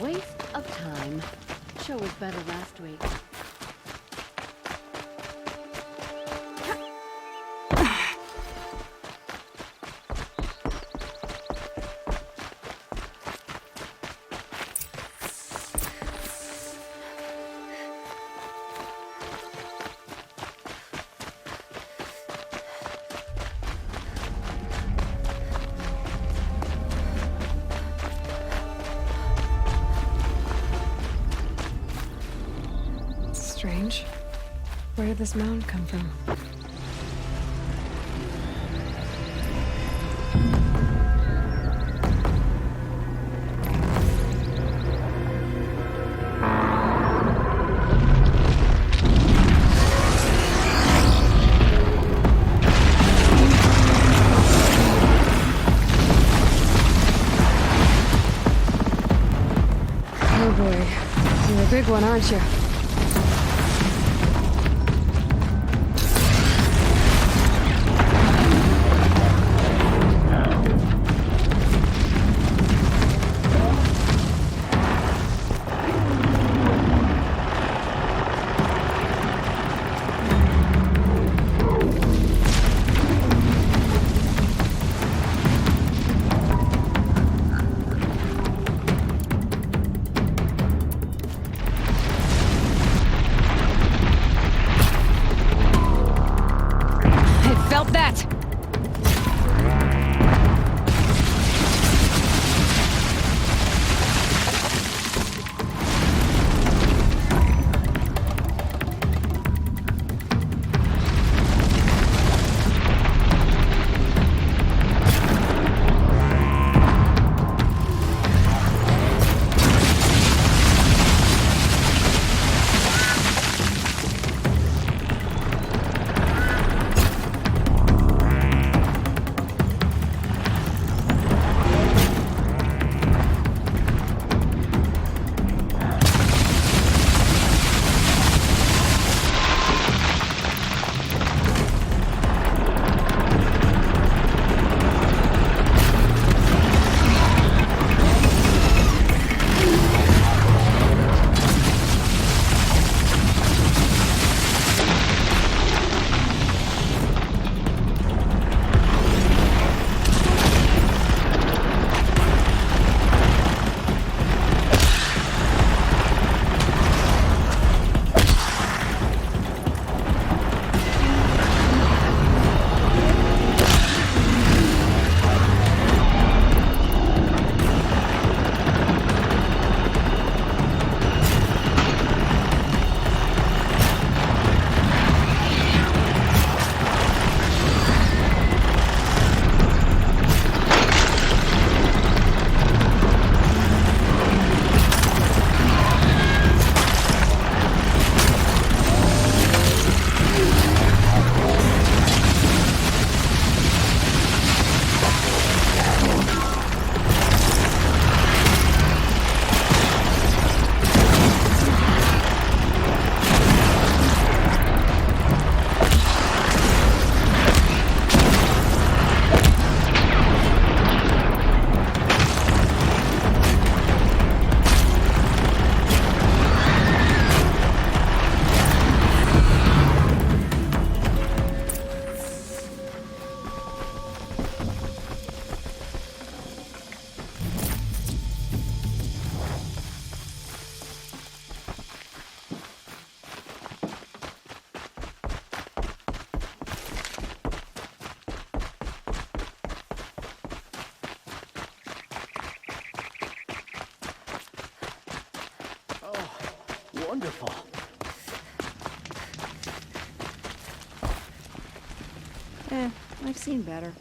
waste of time. Show was better last week. Strange. Where did this mound come from? Oh boy, you're a big one, aren't you? Felt that! Wonderful. I've seen better.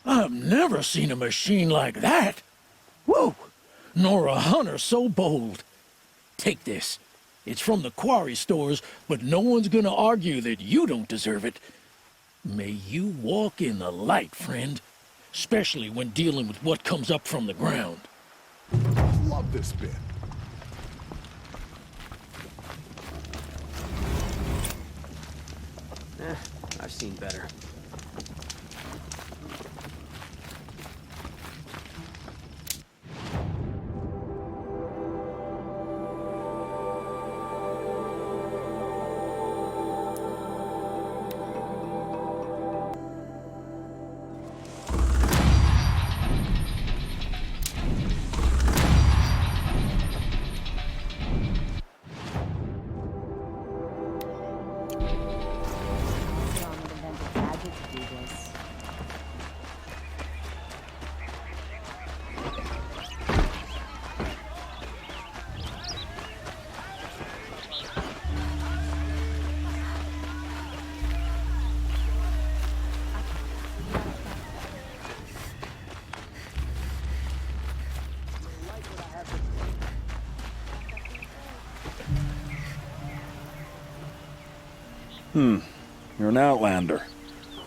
I've never seen a machine like that. Whoa! Nor a hunter so bold. Take this. It's from the quarry stores, but no one's gonna argue that you don't deserve it. May you walk in the light, friend. Especially when dealing with what comes up from the ground. Love this bit. I've seen better. You're an outlander.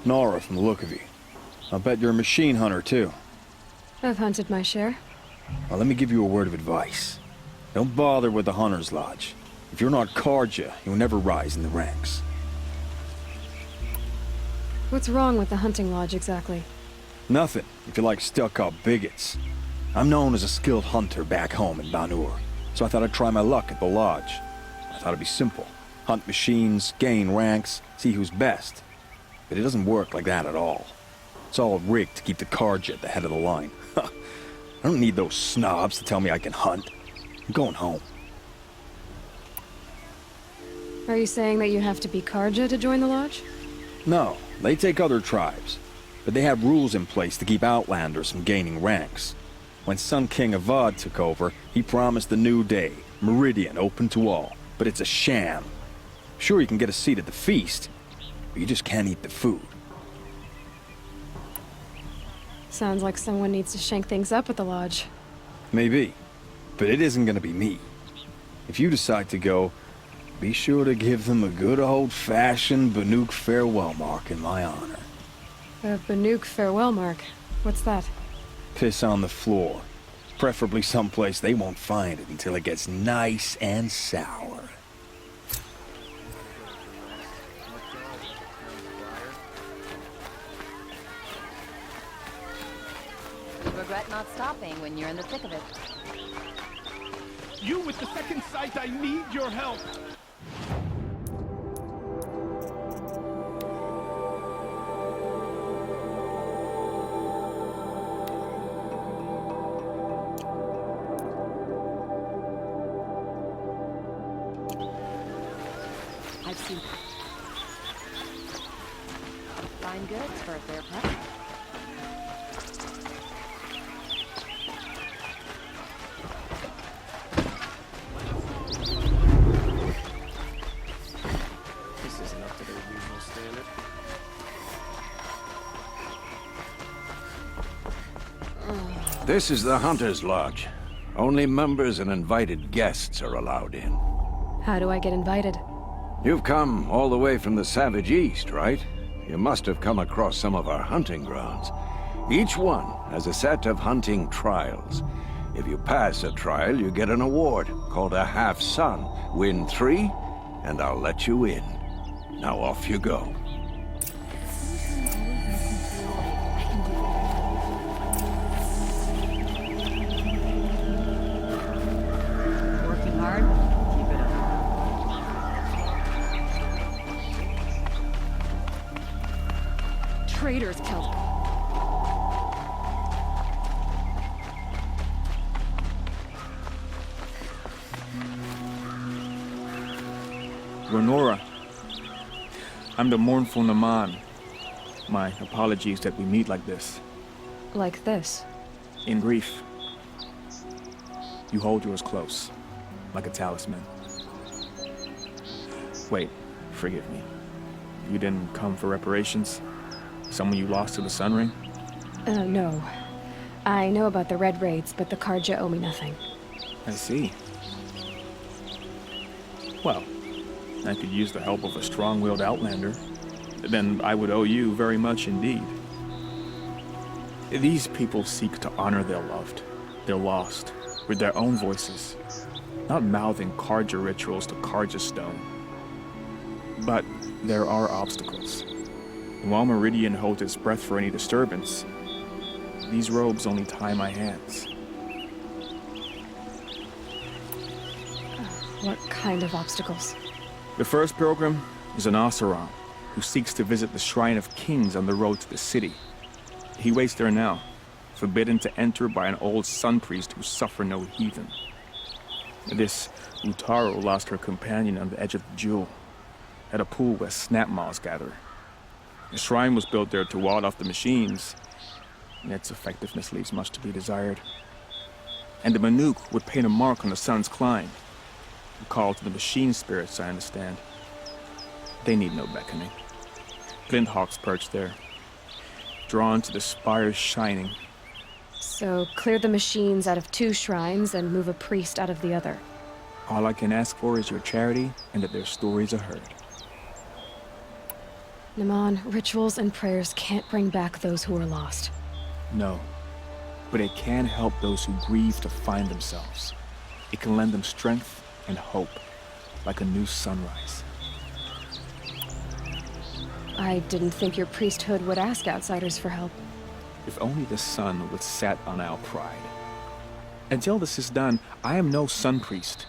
Nora from the look of you. I'll bet you're a machine hunter, too. I've hunted my share. Well, let me give you a word of advice. Don't bother with the Hunter's Lodge. If you're not Karja, you'll never rise in the ranks. What's wrong with the hunting lodge exactly? Nothing, if you like stuck-up bigots. I'm known as a skilled hunter back home in Banur, so I thought I'd try my luck at the lodge. I thought it'd be simple. Hunt machines, gain ranks, see who's best. But it doesn't work like that at all. It's all rigged to keep the Karja at the head of the line. I don't need those snobs to tell me I can hunt. I'm going home. Are you saying that you have to be Karja to join the lodge? No, they take other tribes. But they have rules in place to keep outlanders from gaining ranks. When Sun King Avad took over, he promised a new day, Meridian open to all. But it's a sham. Sure, you can get a seat at the feast, but you just can't eat the food. Sounds like someone needs to shank things up at the lodge. Maybe, but it isn't gonna be me. If you decide to go, be sure to give them a good old-fashioned Banuk farewell mark in my honor. A Banuk farewell mark. What's that? Piss on the floor. Preferably someplace they won't find it until it gets nice and sour. You regret not stopping when you're in the thick of it. You with the second sight, I need your help! I've seen fine goods for a fair price. This isn't up to their usual standard. This is the Hunter's Lodge. Only members and invited guests are allowed in. How do I get invited? You've come all the way from the Savage East, right? You must have come across some of our hunting grounds. Each one has a set of hunting trials. If you pass a trial, you get an award called a half-sun. Win 3, and I'll let you in. Now off you go. Working hard? Keep it up. Traitors killed her. Nora. I'm the mournful Naman. My apologies that we meet like this. Like this. In grief. You hold yours close, like a talisman. Wait, forgive me. You didn't come for reparations? Someone you lost to the Sun Ring? No. I know about the Red Raids, but the Karja owe me nothing. I see. Well, I could use the help of a strong-willed outlander. Then I would owe you very much indeed. These people seek to honor their loved, their lost, with their own voices, not mouthing Karja rituals to Karja stone. But there are obstacles. And while Meridian holds its breath for any disturbance, these robes only tie my hands. What kind of obstacles? The first pilgrim is an Oseram who seeks to visit the Shrine of Kings on the road to the city. He waits there now, forbidden to enter by an old sun priest who suffered no heathen. This Utaro lost her companion on the edge of the jewel, at a pool where snap moths gather. The shrine was built there to ward off the machines, and its effectiveness leaves much to be desired. And the Banuk would paint a mark on the sun's climb, a call to the machine spirits, I understand. They need no beckoning. Flint hawks perch there, drawn to the spires shining. So clear the machines out of 2 shrines and move a priest out of the other. All I can ask for is your charity and that their stories are heard. Naman, rituals and prayers can't bring back those who are lost. No. But it can help those who grieve to find themselves. It can lend them strength and hope, like a new sunrise. I didn't think your priesthood would ask outsiders for help. If only the sun would set on our pride. Until this is done, I am no sun priest.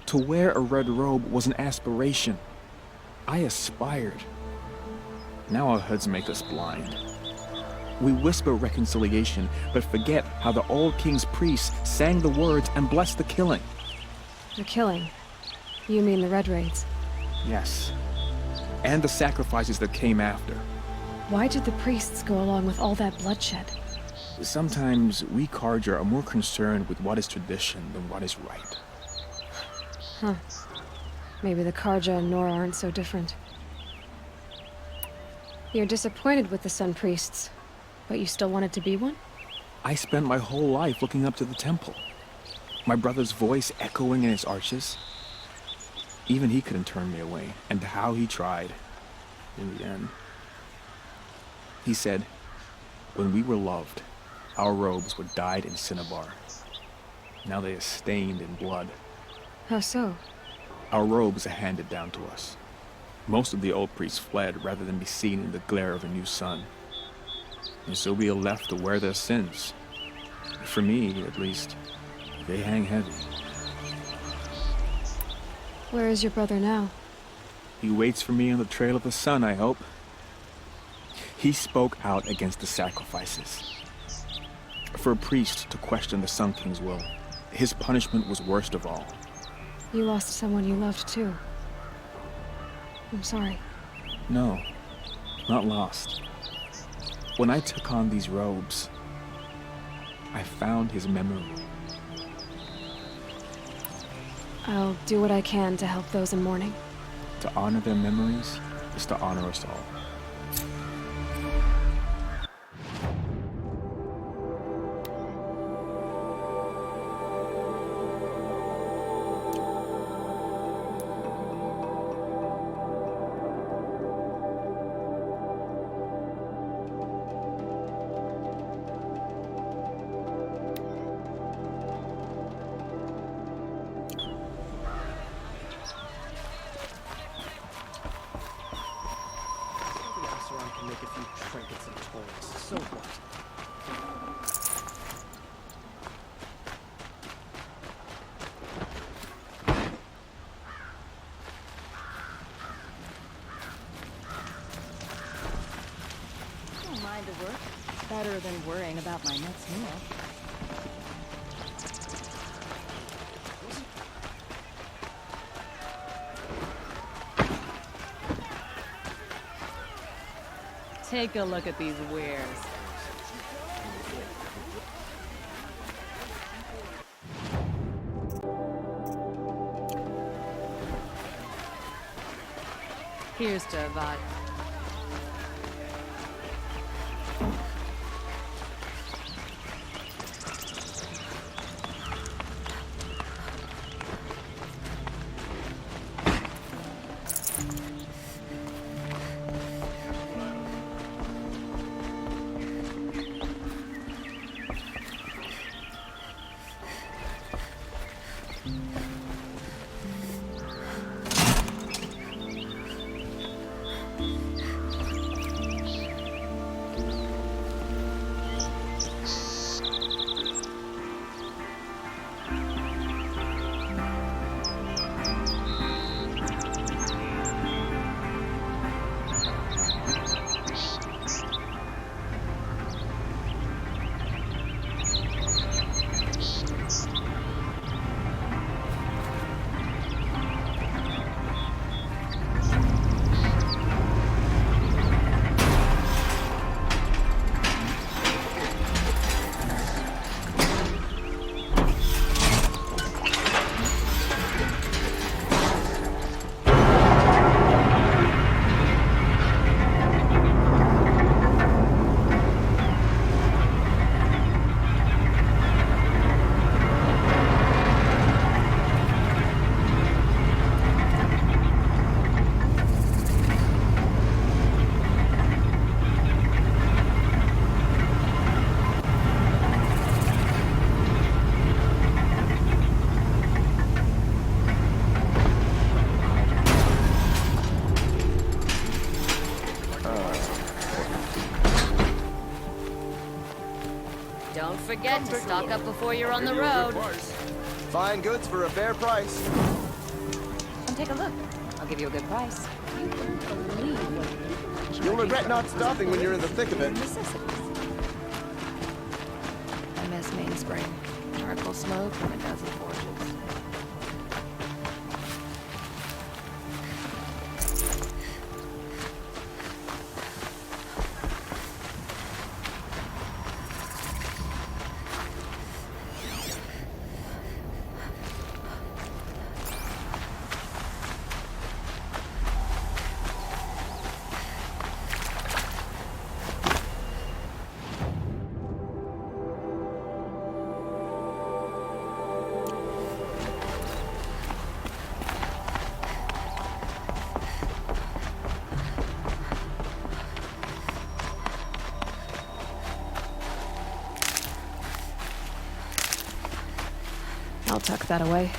To wear a red robe was an aspiration. I aspired. Now our hoods make us blind. We whisper reconciliation, but forget how the old king's priests sang the words and blessed the killing. The killing? You mean the Red Raids? Yes. And the sacrifices that came after. Why did the priests go along with all that bloodshed? Sometimes we Karja are more concerned with what is tradition than what is right. Huh. Maybe the Karja and Nora aren't so different. You're disappointed with the Sun Priests, but you still wanted to be one? I spent my whole life looking up to the temple. My brother's voice echoing in its arches. Even he couldn't turn me away, and how he tried. In the end. He said, when we were loved, our robes were dyed in cinnabar. Now they are stained in blood. How so? Our robes are handed down to us. Most of the old priests fled rather than be seen in the glare of a new sun. And so we are left to wear their sins. For me, at least, they hang heavy. Where is your brother now? He waits for me on the trail of the sun, I hope. He spoke out against the sacrifices. For a priest to question the Sun King's will, his punishment was worst of all. You lost someone you loved too. I'm sorry. No, not lost. When I took on these robes, I found his memory. I'll do what I can to help those in mourning. To honor their memories is to honor us all. Can make a few trinkets and toys. So what? Don't mind the work. Better than worrying about my next meal. Take a look at these wares. Here's to Avad. Don't forget to stock up before you're on the road. Fine goods for a fair price. Come take a look. I'll give you a good price. You wouldn't believe what people You'll regret not stopping when you're in the thick of it. I miss Main Spring. Charcoal smoke from a dozen forges. I'll tuck that away.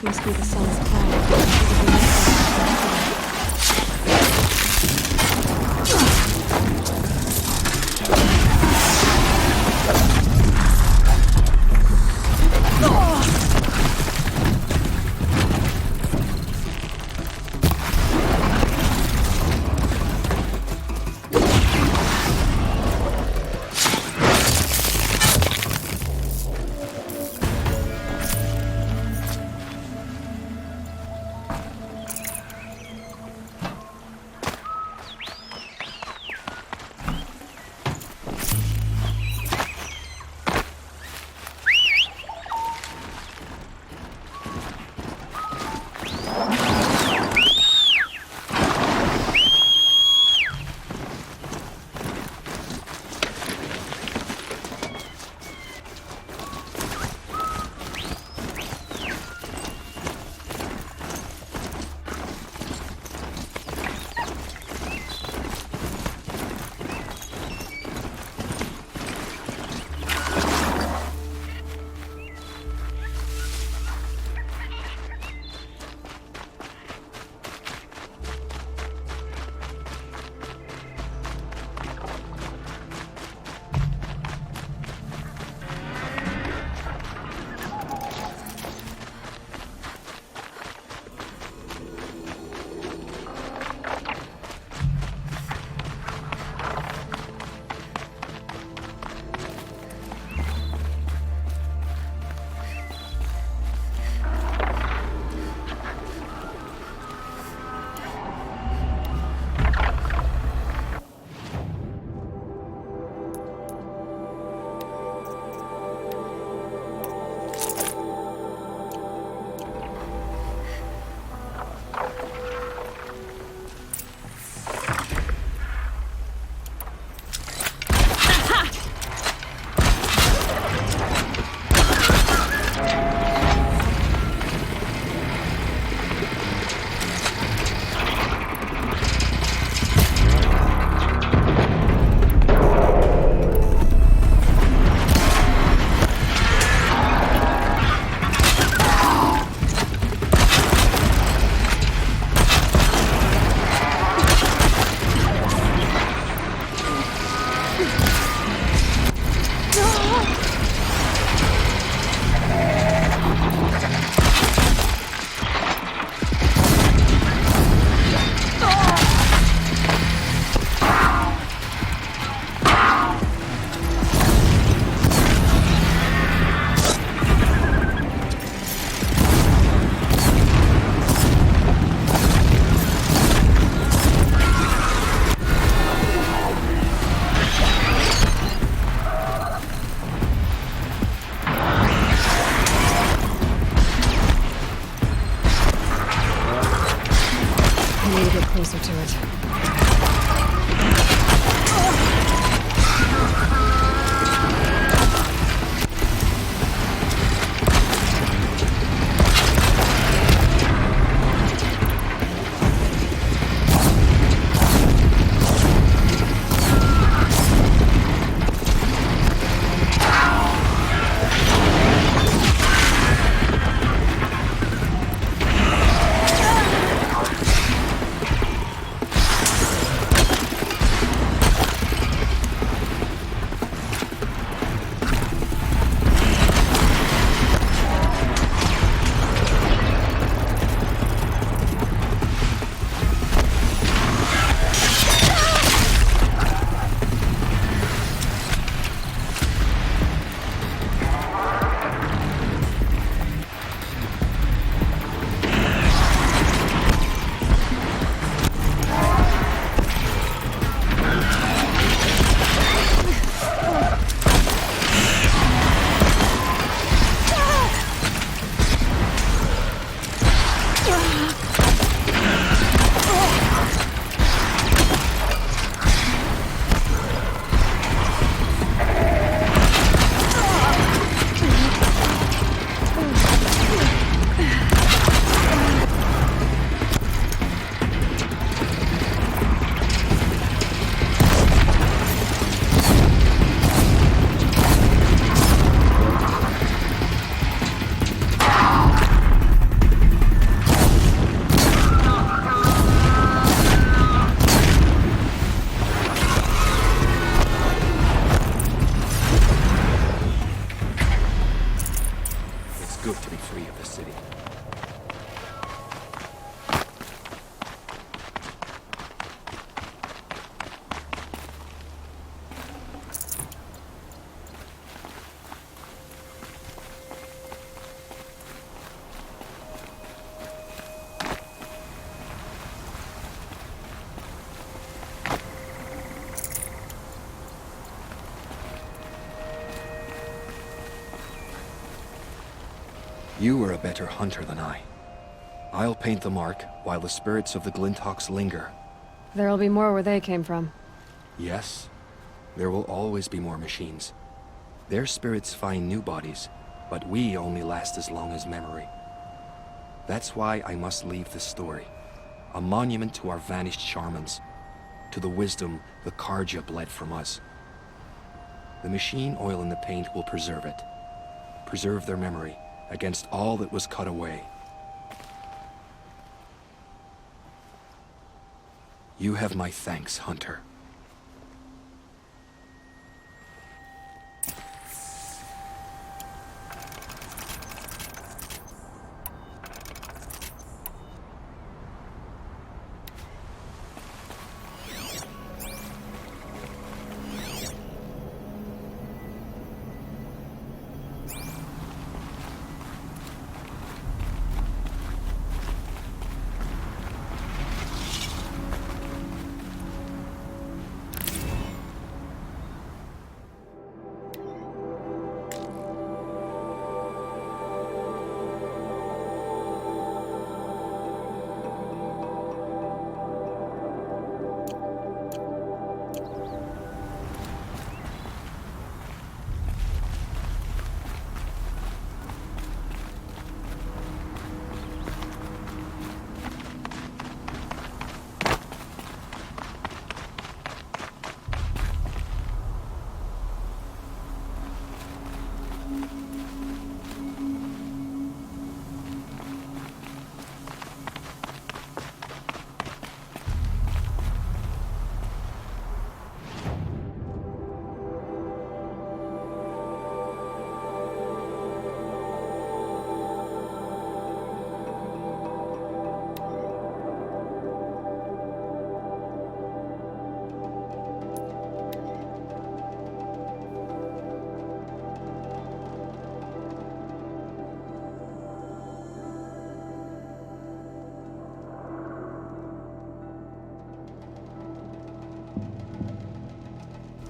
Must be the sun's planet. good to be free of the city. You are a better hunter than I. I'll paint the mark while the spirits of the Glinthawks linger. There'll be more where they came from. Yes, there will always be more machines. Their spirits find new bodies, but we only last as long as memory. That's why I must leave this story. A monument to our vanished shamans, to the wisdom the Karja bled from us. The machine oil in the paint will preserve it. Preserve their memory against all that was cut away. You have my thanks, Hunter.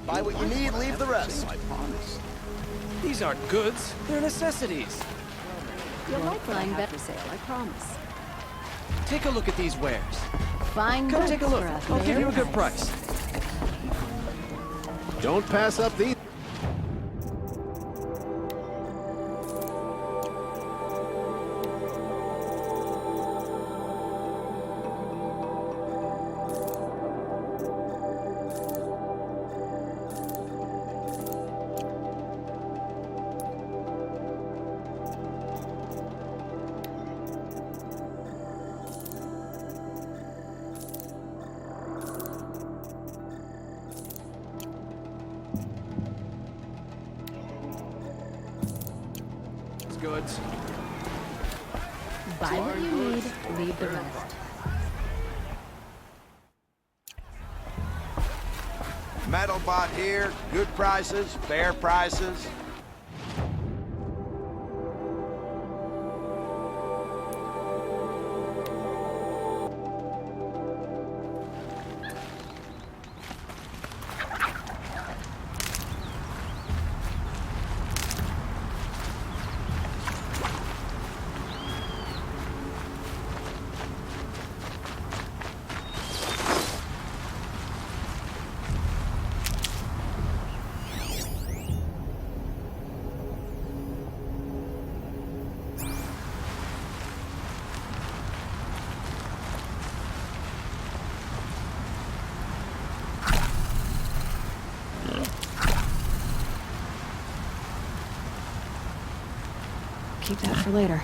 Buy what you need, leave the rest. I promise. These aren't goods, they're necessities. You'll like buying better sale, I promise. Take a look at these wares. Fine Come goods take a look. for a I'll give fair you a good price. Don't pass up these. Goods. Buy what you need, leave the rest. Metal bot here, good prices, fair prices. Keep that for later.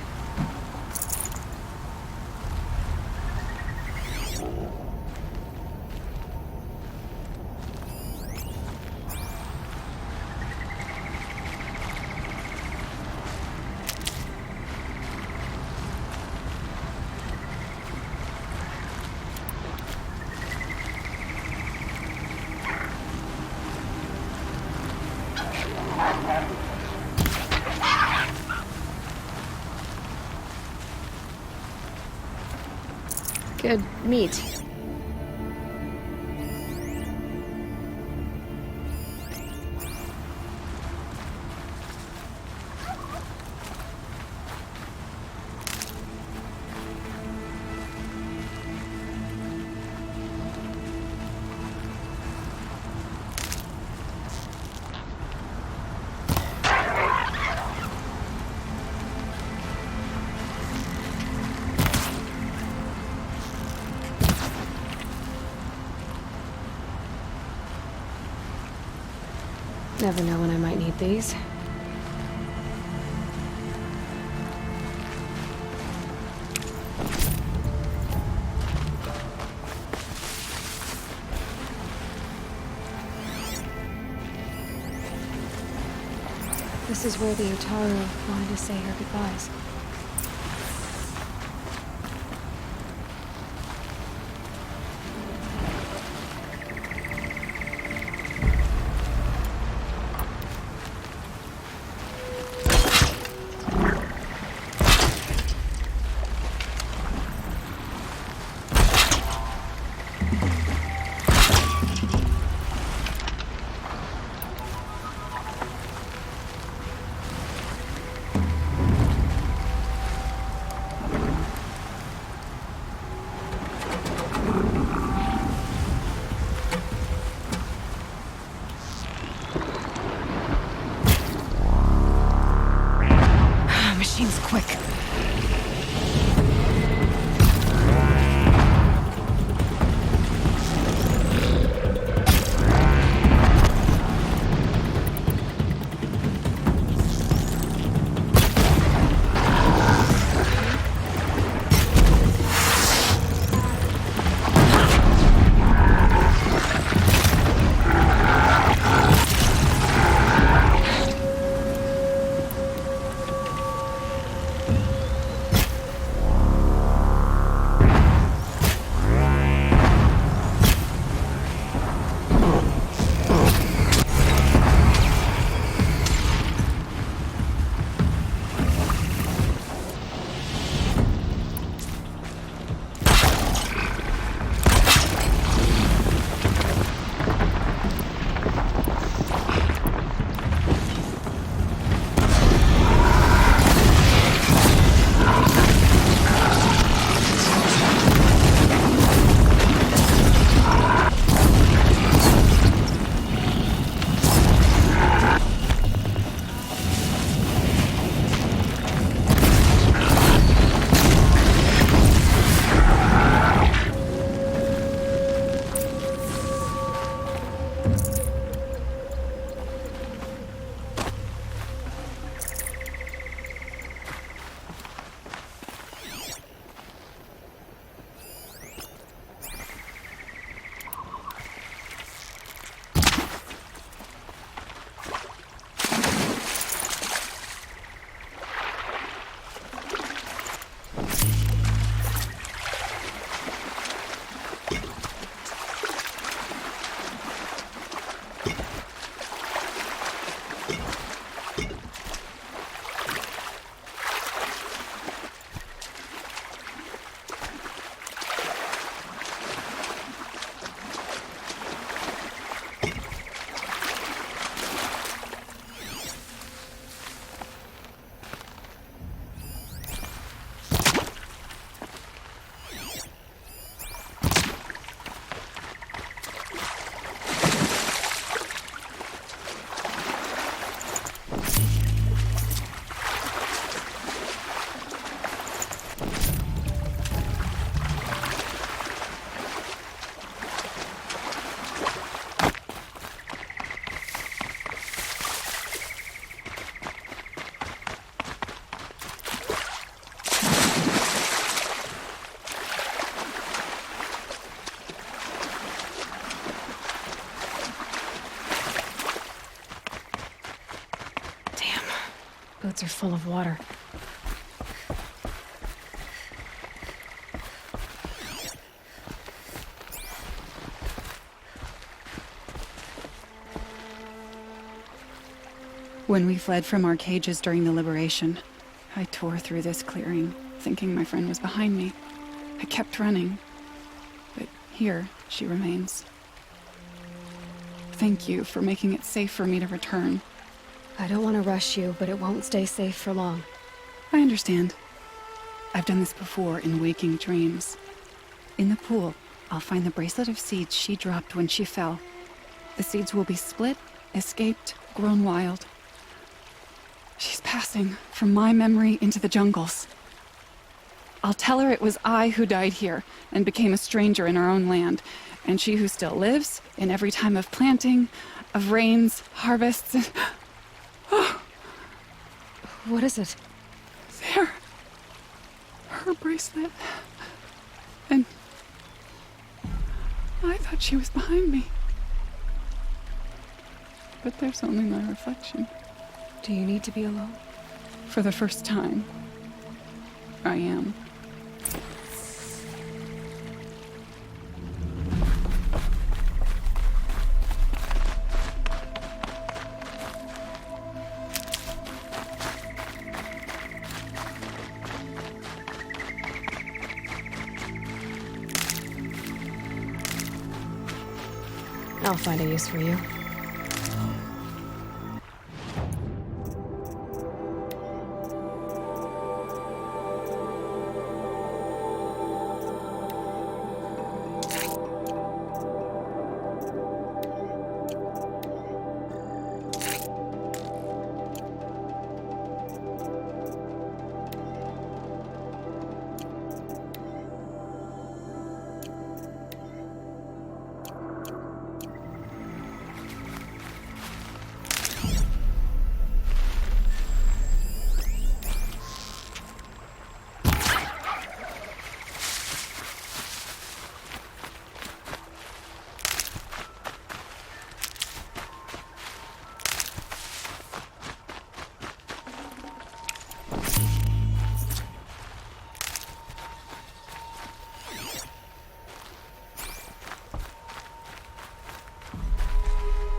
Good meat. Never know when I might need these. This is where the Otaro wanted to say her goodbyes. Machine's quick. Boats are full of water. When we fled from our cages during the liberation, I tore through this clearing, thinking my friend was behind me. I kept running, but here she remains. Thank you for making it safe for me to return. I don't want to rush you, but it won't stay safe for long. I understand. I've done this before in waking dreams. In the pool, I'll find the bracelet of seeds she dropped when she fell. The seeds will be split, escaped, grown wild. She's passing from my memory into the jungles. I'll tell her it was I who died here and became a stranger in our own land, and she who still lives in every time of planting, of rains, harvests, and... Oh. What is it? There. Her bracelet. And... I thought she was behind me. But there's only my reflection. Do you need to be alone? For the first time, I am. I'll find a use for you.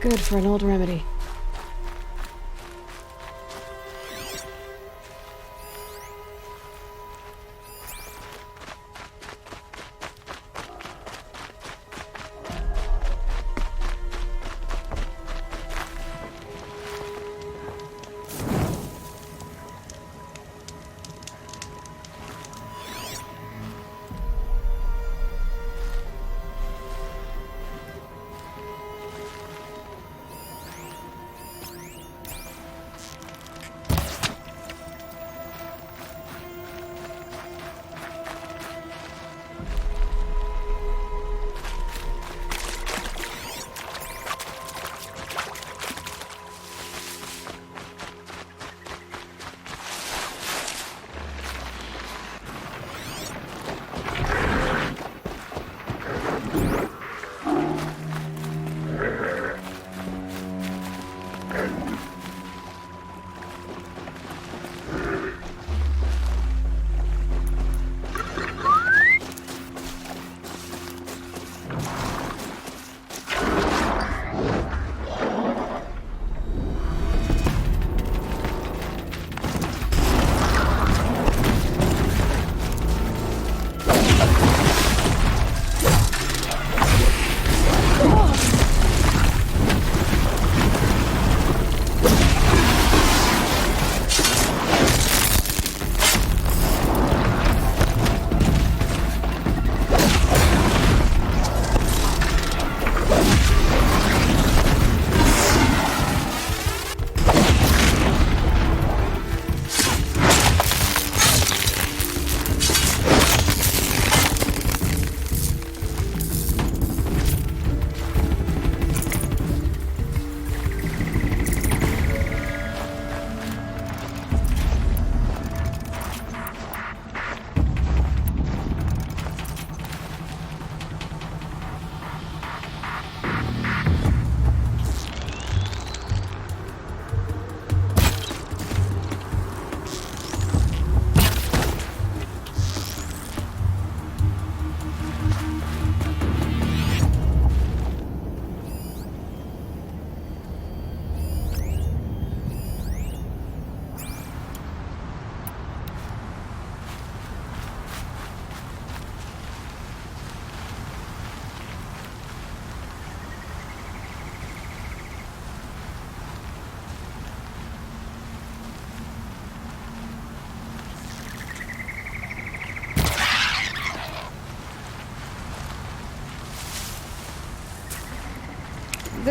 Good for an old remedy.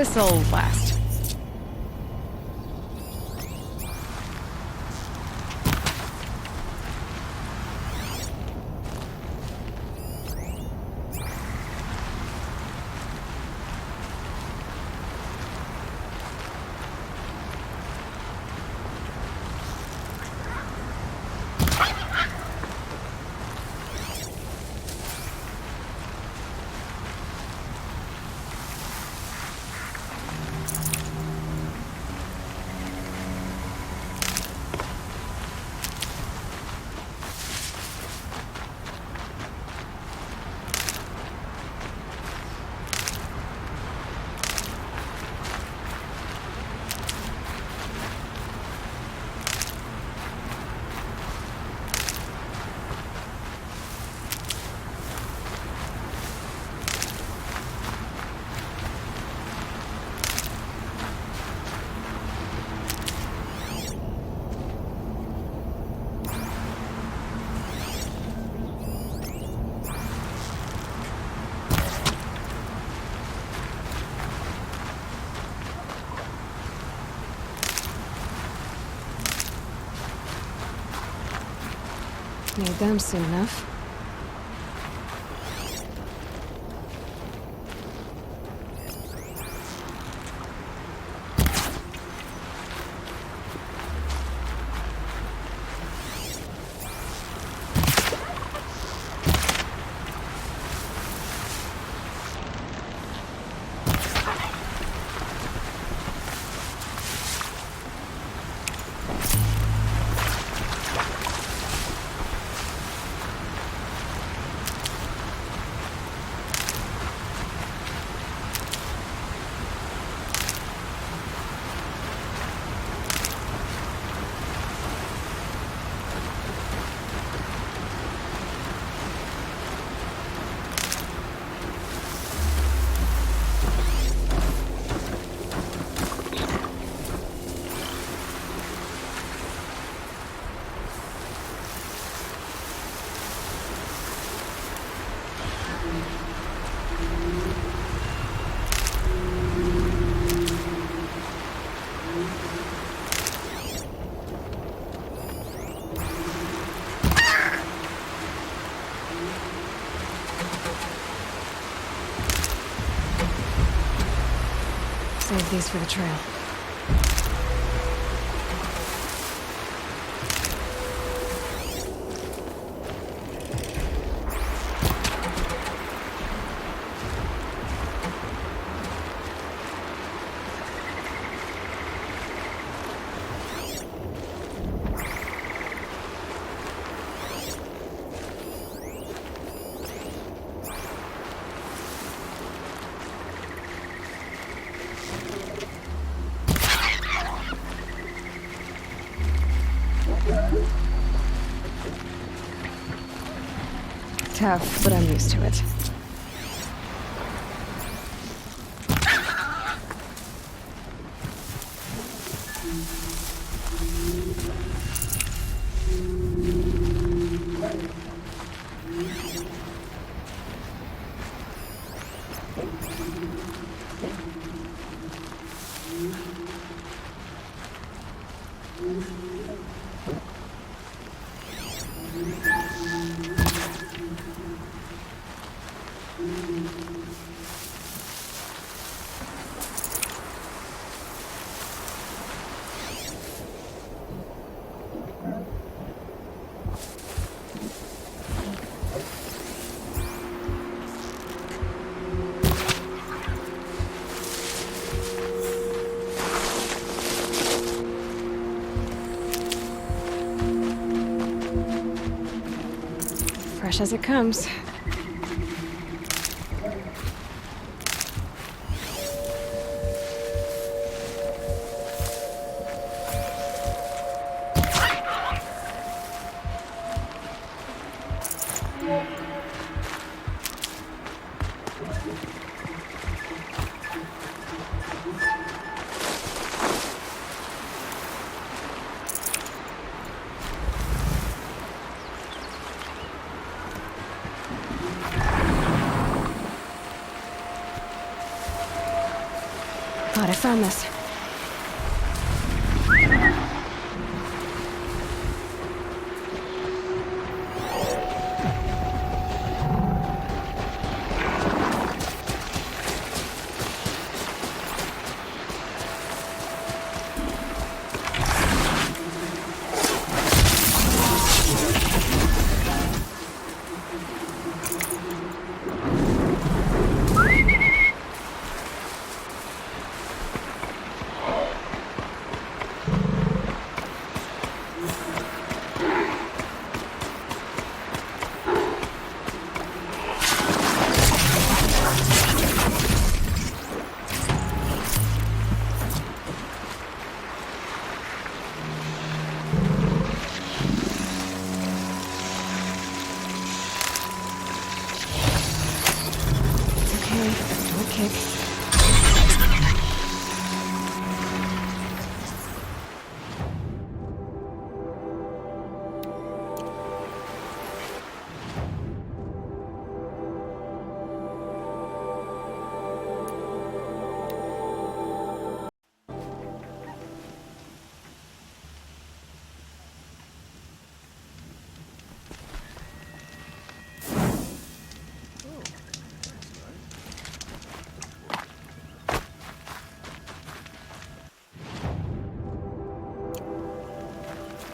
This'll last. Need them soon enough. Save these for the trail. Tough, but I'm used to it. Fresh as it comes. found this.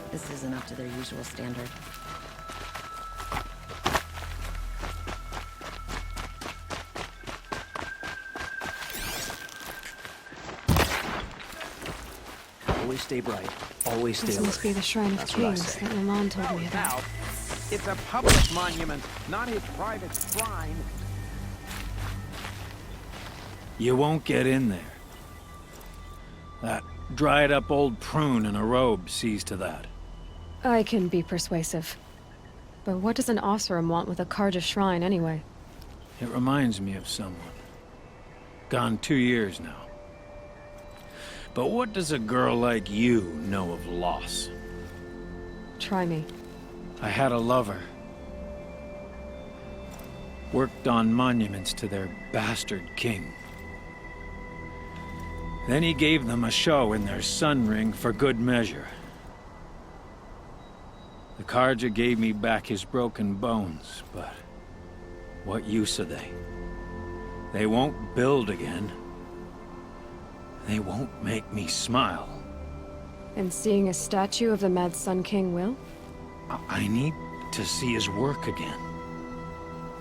This isn't up to their usual standard. Always stay bright. Always stay This must be the Shrine of That's what I Kings say. that Lamont told me about. Now, it's a public monument, not a private shrine. You won't get in there. That dried-up old prune in a robe sees to that. I can be persuasive. But what does an Osram want with a Karja shrine, anyway? It reminds me of someone. Gone 2 years now. But what does a girl like you know of loss? Try me. I had a lover. Worked on monuments to their bastard king. Then he gave them a show in their sun ring for good measure. The Karja gave me back his broken bones, but what use are they? They won't build again. They won't make me smile. And seeing a statue of the Mad Sun King will? I need to see his work again.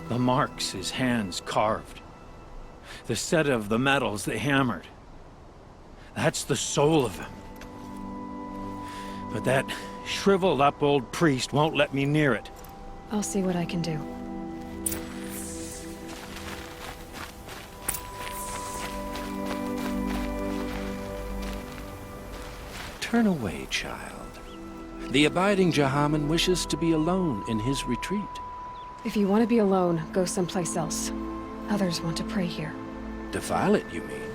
The marks his hands carved. The set of the metals they hammered. That's the soul of him. But that shriveled up old priest won't let me near it. I'll see what I can do. Turn away, child. The abiding Jahaman wishes to be alone in his retreat. If you want to be alone, go someplace else. Others want to pray here. Defile it, you mean?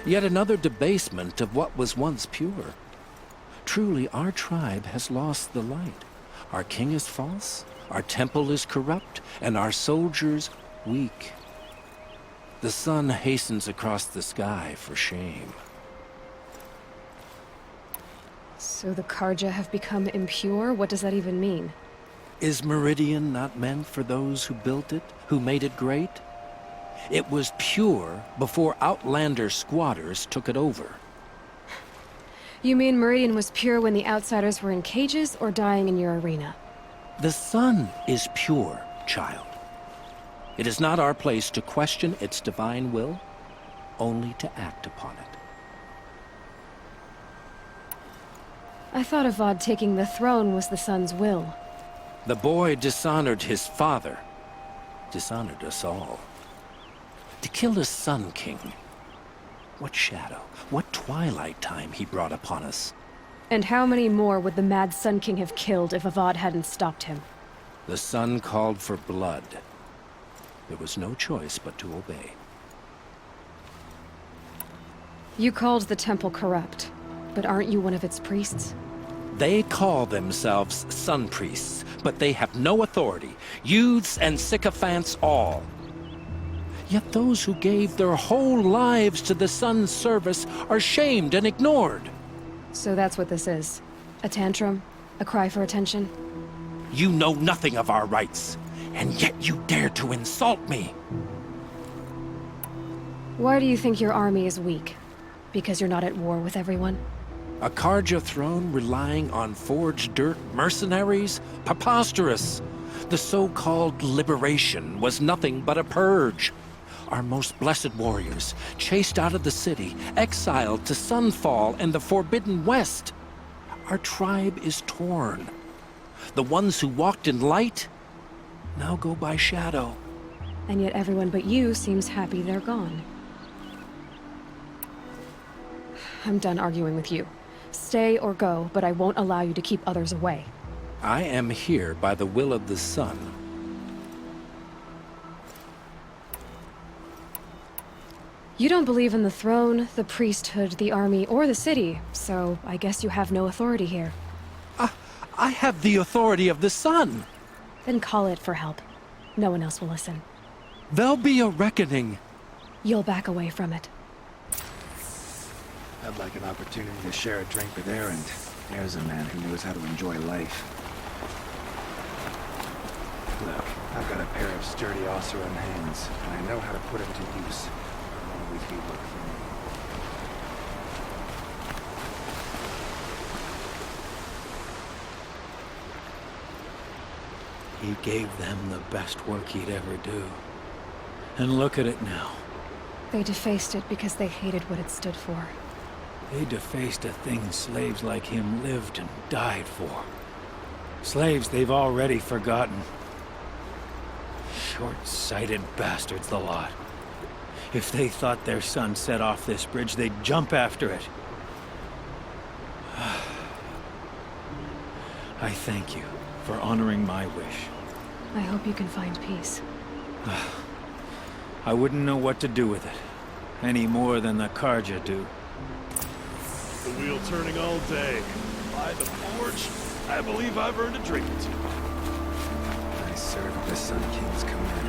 Yet another debasement of what was once pure. Truly, our tribe has lost the light. Our king is false, our temple is corrupt, and our soldiers weak. The sun hastens across the sky for shame. So the Karja have become impure? What does that even mean? Is Meridian not meant for those who built it, who made it great? It was pure before outlander squatters took it over. You mean Meridian was pure when the outsiders were in cages or dying in your arena? The sun is pure, child. It is not our place to question its divine will, only to act upon it. I thought Avad taking the throne was the sun's will. The boy dishonored his father, dishonored us all. To kill the Sun King. What shadow, what twilight time he brought upon us. And how many more would the Mad Sun King have killed if Avad hadn't stopped him? The sun called for blood. There was no choice but to obey. You called the temple corrupt, but aren't you one of its priests? They call themselves sun priests, but they have no authority. Youths and sycophants all. Yet those who gave their whole lives to the sun's service are shamed and ignored. So that's what this is. A tantrum? A cry for attention? You know nothing of our rights, and yet you dare to insult me. Why do you think your army is weak? Because you're not at war with everyone? A Karja throne relying on forged dirt mercenaries? Preposterous! The so-called liberation was nothing but a purge. Our most blessed warriors, chased out of the city, exiled to Sunfall and the Forbidden West. Our tribe is torn. The ones who walked in light now go by shadow. And yet everyone but you seems happy they're gone. I'm done arguing with you. Stay or go, but I won't allow you to keep others away. I am here by the will of the sun. You don't believe in the throne, the priesthood, the army, or the city, so I guess you have no authority here. I have the authority of the sun. Then call it for help. No one else will listen. There'll be a reckoning. You'll back away from it. I'd like an opportunity to share a drink with Erend. There's a man who knows how to enjoy life. Look, I've got a pair of sturdy Osseron hands, and I know how to put them to use. I'll always be work for me. He gave them the best work he'd ever do. And look at it now. They defaced it because they hated what it stood for. They defaced a thing slaves like him lived and died for. Slaves they've already forgotten. Short-sighted bastards, the lot. If they thought their son set off this bridge, they'd jump after it. I thank you for honoring my wish. I hope you can find peace. I wouldn't know what to do with it, any more than the Karja do. The wheel turning all day. By the forge, I believe I've earned a drink or two. I serve the Sun King's command.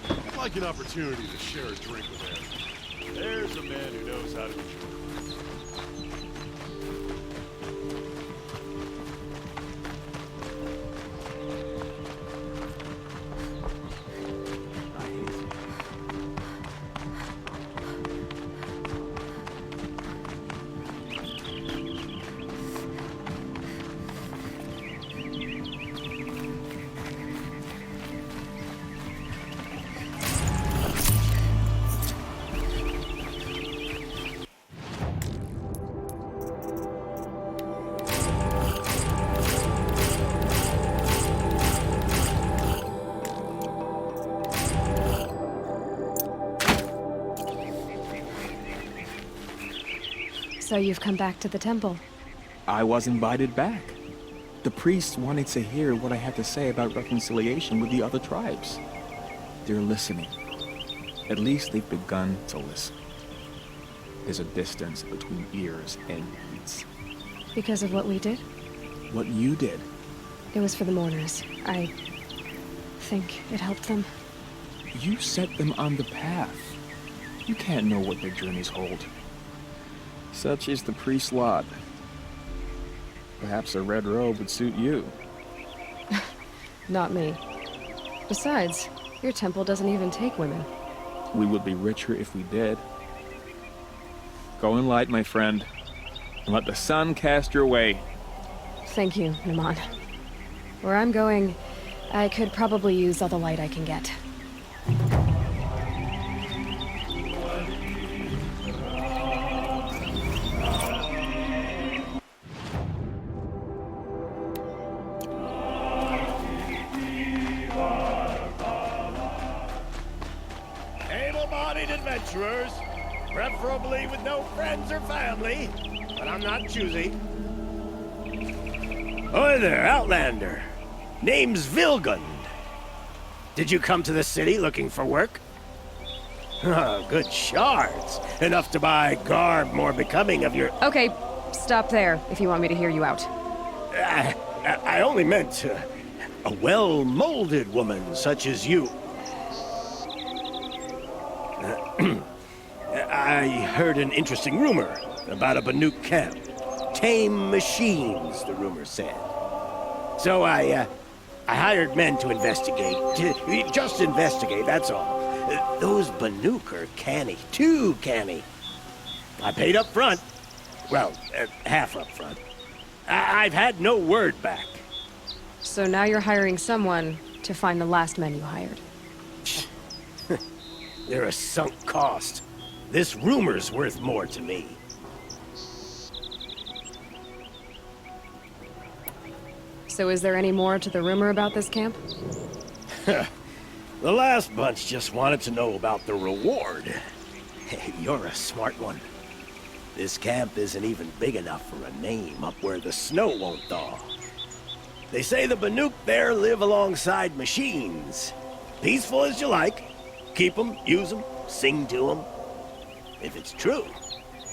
I'd like an opportunity to share a drink with him. There's a man who knows how to enjoy life. So you've come back to the temple. I was invited back. The priests wanted to hear what I had to say about reconciliation with the other tribes. They're listening. At least they've begun to listen. There's a distance between ears and needs. Because of what we did? What you did. It was for the mourners. I think it helped them. You set them on the path. You can't know what their journeys hold. Such is the priest's lot. Perhaps a red robe would suit you. Not me. Besides, your temple doesn't even take women. We would be richer if we did. Go in light, my friend, and let the sun cast your way. Thank you, Naman. Where I'm going, I could probably use all the light I can get. adventurers. Preferably with no friends or family, but I'm not choosy. Oi there, Outlander. Name's Vilgund. Did you come to the city looking for work? Oh, good shards. Enough to buy garb more becoming of your... Okay, stop there if you want me to hear you out. I only meant a well-molded woman such as you. I heard an interesting rumor about a Banuk camp. Tame machines, the rumor said. So I hired men to investigate. Just investigate, that's all. Those Banuk are canny, too canny. I paid up front. Well, half up front. I've had no word back. So now you're hiring someone to find the last men you hired. They're a sunk cost. This rumor's worth more to me. So is there any more to the rumor about this camp? The last bunch just wanted to know about the reward. Hey, you're a smart one. This camp isn't even big enough for a name up where the snow won't thaw. They say the Banuk there live alongside machines. Peaceful as you like. Keep them, use them, sing to them. If it's true,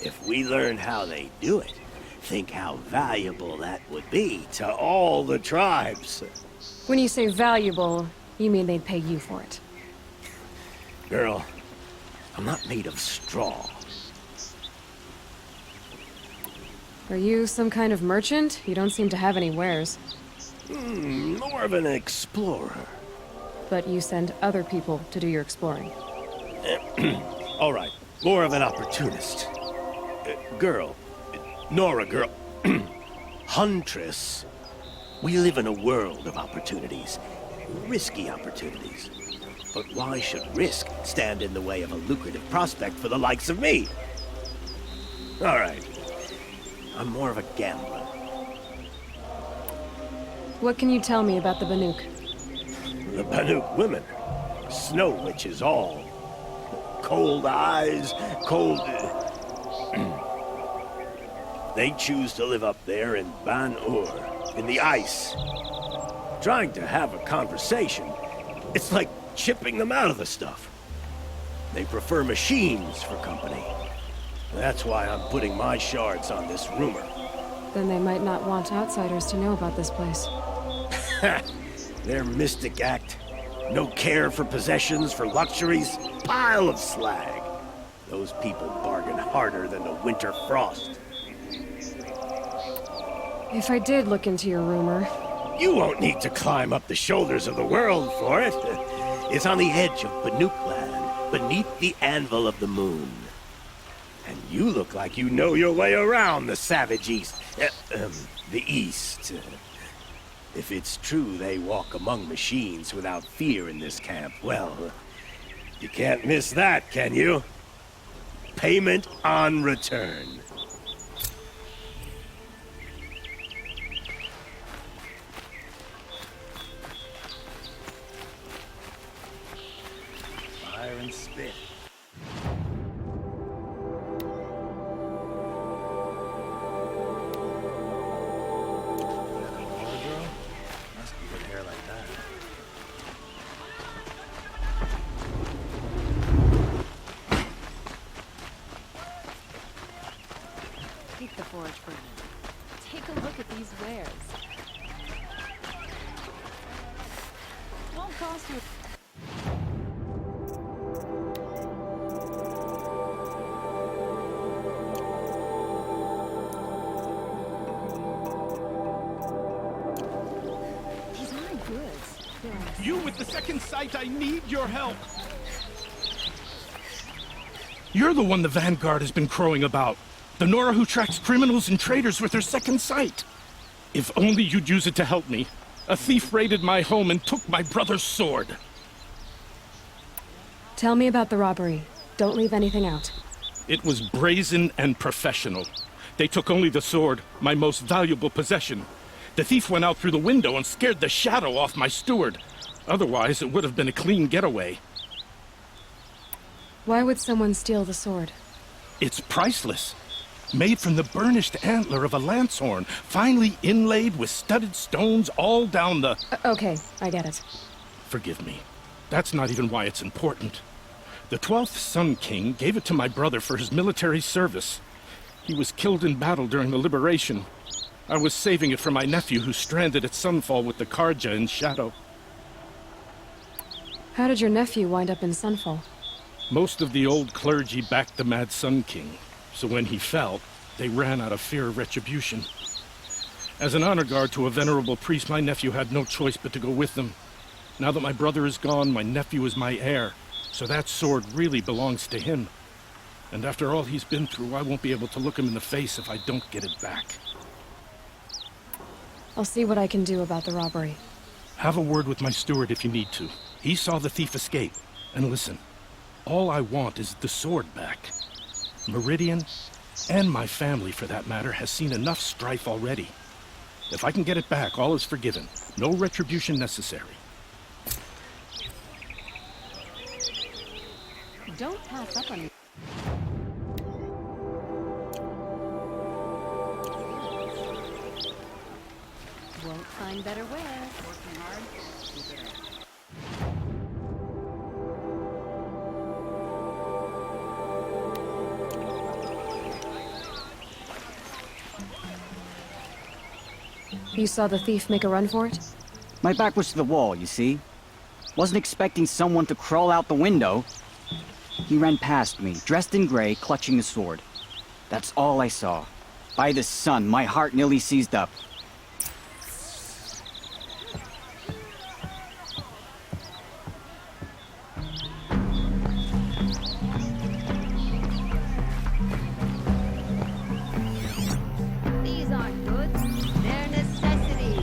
if we learn how they do it, think how valuable that would be to all the tribes. When you say valuable, you mean they'd pay you for it. Girl, I'm not made of straw. Are you some kind of merchant? You don't seem to have any wares. More of an explorer. But you send other people to do your exploring. All right, more of an opportunist. Girl, Nora girl, huntress. We live in a world of opportunities. Risky opportunities. But why should risk stand in the way of a lucrative prospect for the likes of me? All right. I'm more of a gambler. What can you tell me about the Banuk? The Banuk women. Snow witches all. Cold eyes, cold... They choose to live up there in Ban-Ur, in the ice. Trying to have a conversation, it's like chipping them out of the stuff. They prefer machines for company. That's why I'm putting my shards on this rumor. Then they might not want outsiders to know about this place. Their mystic act. No care for possessions, for luxuries. Pile of slag. Those people bargain harder than the winter frost. If I did look into your rumor... You won't need to climb up the shoulders of the world for it. It's on the edge of Banuk land, beneath the anvil of the moon. And you look like you know your way around the savage east. The east. If it's true they walk among machines without fear in this camp, well, you can't miss that, can you? Payment on return. Fire and spit. Keep the forge burning. Take a look at these wares. Won't cost you. These aren't goods. You with the second sight, I need your help. You're the one the Vanguard has been crowing about. The Nora who tracks criminals and traitors with her second sight. If only you'd use it to help me. A thief raided my home and took my brother's sword. Tell me about the robbery. Don't leave anything out. It was brazen and professional. They took only the sword, my most valuable possession. The thief went out through the window and scared the shadow off my steward. Otherwise, it would have been a clean getaway. Why would someone steal the sword? It's priceless. Made from the burnished antler of a lancehorn, finely inlaid with studded stones all down the... Okay, I get it. Forgive me. That's not even why it's important. The 12th Sun King gave it to my brother for his military service. He was killed in battle during the liberation. I was saving it for my nephew who's stranded at Sunfall with the Karja in Shadow. How did your nephew wind up in Sunfall? Most of the old clergy backed the Mad Sun King, so when he fell, they ran out of fear of retribution. As an honor guard to a venerable priest, my nephew had no choice but to go with them. Now that my brother is gone, my nephew is my heir, so that sword really belongs to him. And after all he's been through, I won't be able to look him in the face if I don't get it back. I'll see what I can do about the robbery. Have a word with my steward if you need to. He saw the thief escape. And listen, all I want is the sword back. Meridian, and my family for that matter, has seen enough strife already. If I can get it back, all is forgiven. No retribution necessary. Don't pass up on me. Won't find better wear. Working hard. Keep it up. You saw the thief make a run for it? My back was to the wall, you see. Wasn't expecting someone to crawl out the window. He ran past me, dressed in gray, clutching the sword. That's all I saw. By the sun, my heart nearly seized up. These aren't goods. They're necessities.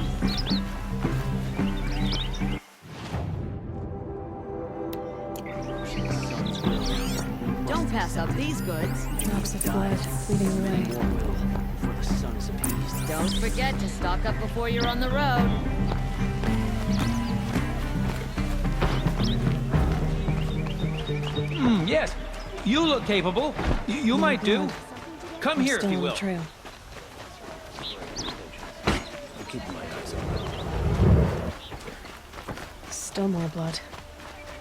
Don't pass up these goods. Drops of blood leading the way. For the sun is appeased. Don't forget to stock up before you're on the road. Yes, you look capable. You might do. Come here, if Still you on the will. trail. I'm keeping my eyes open. Still more blood.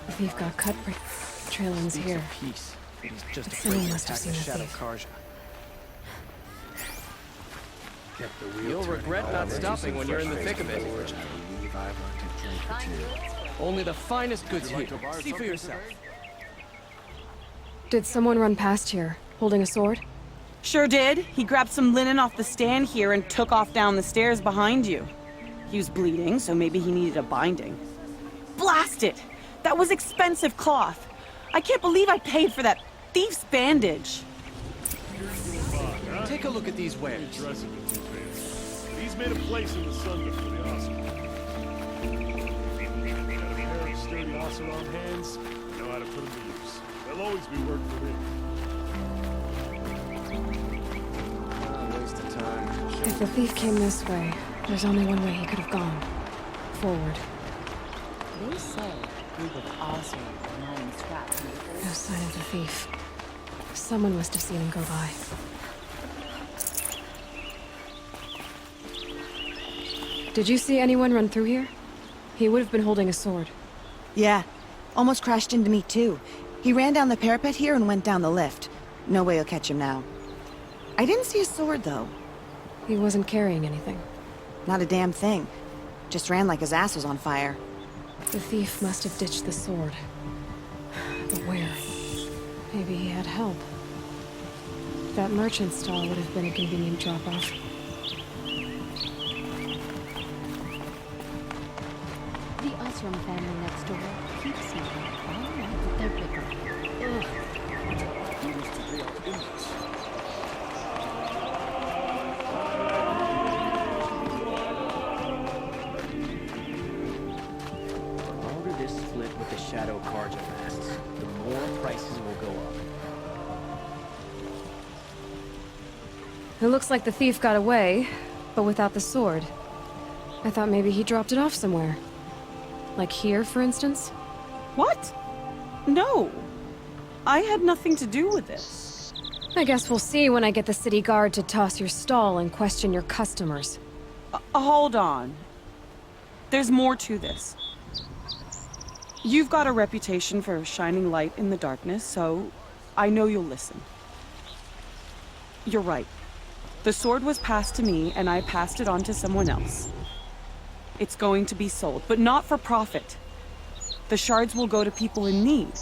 The thief got cut. Trailing's here. Peace. He's just Someone afraid to must have attack the seen the Shadow thief. Karja. Kept the wheel You'll turning regret all not the way stopping to when you're in the fresh thick of it. vegetables. I believe I've learned to drink or two. Only the finest goods here. See for yourself. Did someone run past here, holding a sword? Sure did. He grabbed some linen off the stand here and took off down the stairs behind you. He was bleeding, so maybe he needed a binding. Blast it! That was expensive cloth. I can't believe I paid for that thief's bandage. Take a look at these wares. He's made a place in the sun for the awesome. Got a pair of sturdy Oseram hands, know how to put them to use. There'll always be work for him. Waste of time. If the thief came this way, there's only one way he could have gone. Forward. They say a group of awesome lying traps in the forest. No sign of the thief. Someone must have seen him go by. Did you see anyone run through here? He would have been holding a sword. Yeah. Almost crashed into me, too. He ran down the parapet here and went down the lift. No way you'll catch him now. I didn't see a sword, though. He wasn't carrying anything. Not a damn thing. Just ran like his ass was on fire. The thief must have ditched the sword. But where? Maybe he had help. That merchant stall would have been a convenient drop-off. The Osram family next door keeps saying all night that they're bigger. Ugh. The longer this split with the Shadow Karja lasts, the more prices will go up. It looks like the thief got away, but without the sword. I thought maybe he dropped it off somewhere. Like here, for instance? What? No. I had nothing to do with this. I guess we'll see when I get the city guard to toss your stall and question your customers. Hold on. There's more to this. You've got a reputation for shining light in the darkness, so I know you'll listen. You're right. The sword was passed to me, and I passed it on to someone else. It's going to be sold, but not for profit. The shards will go to people in need.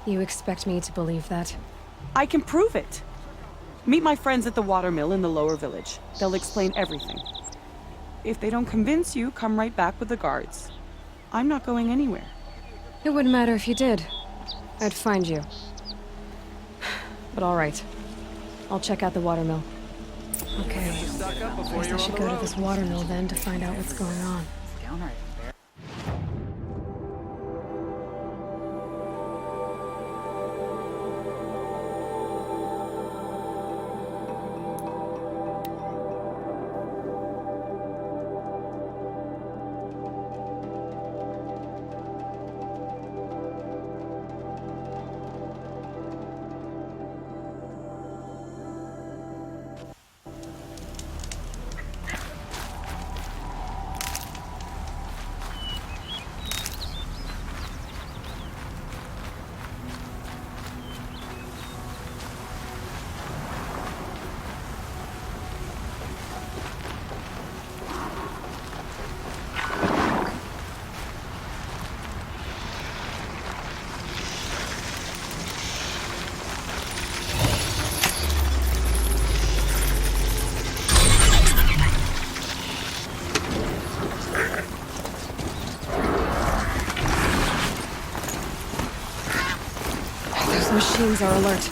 You expect me to believe that? I can prove it. Meet my friends at the watermill in the lower village. They'll explain everything. If they don't convince you, come right back with the guards. I'm not going anywhere. It wouldn't matter if you did. I'd find you. But all right. I'll check out the watermill. Okay. I guess I should go to this watermill then to find out what's going on. Machines are alert.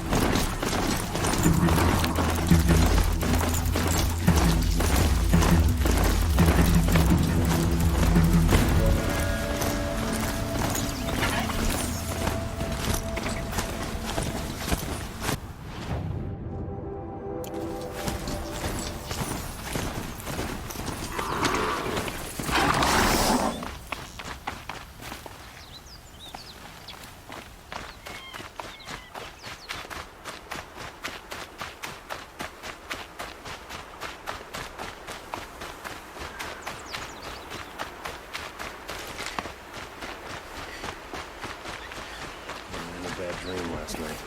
Dream last night.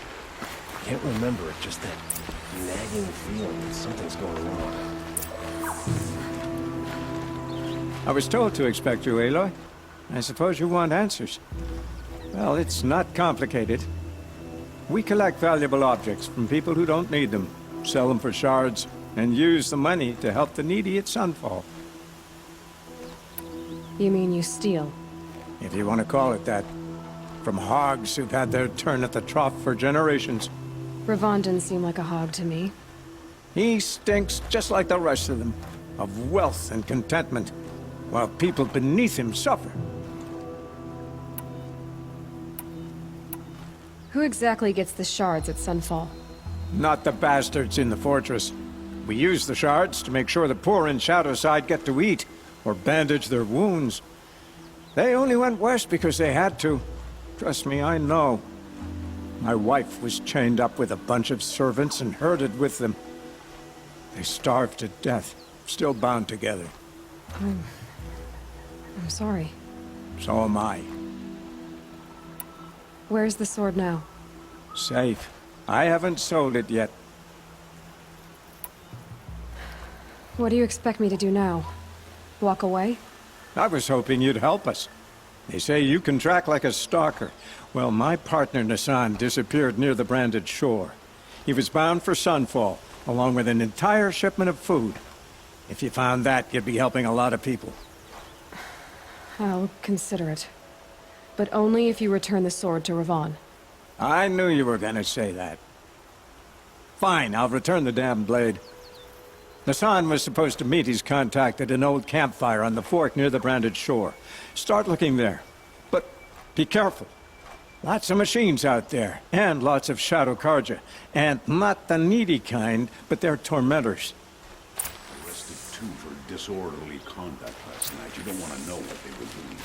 Can't remember it, just that nagging feeling that something's going wrong. I was told to expect you, Aloy. I suppose you want answers. Well, it's not complicated. We collect valuable objects from people who don't need them, sell them for shards, and use the money to help the needy at Sunfall. You mean you steal? If you want to call it that. From hogs who've had their turn at the trough for generations. Ravon didn't seem like a hog to me. He stinks just like the rest of them, of wealth and contentment, while people beneath him suffer. Who exactly gets the shards at Sunfall? Not the bastards in the fortress. We use the shards to make sure the poor in Shadowside get to eat, or bandage their wounds. They only went west because they had to. Trust me, I know. My wife was chained up with a bunch of servants and herded with them. They starved to death, still bound together. I'm sorry. So am I. Where's the sword now? Safe. I haven't sold it yet. What do you expect me to do now? Walk away? I was hoping you'd help us. They say you can track like a stalker. Well, my partner Nassan disappeared near the branded shore. He was bound for Sunfall, along with an entire shipment of food. If you found that, you'd be helping a lot of people. I'll consider it. But only if you return the sword to Ravon. I knew you were gonna say that. Fine, I'll return the damn blade. Nassan was supposed to meet his contact at an old campfire on the fork near the branded shore. Start looking there. But be careful. Lots of machines out there, and lots of Shadow Karja. And not the needy kind, but they're tormentors. Arrested two for disorderly conduct last night. You don't want to know what they were doing.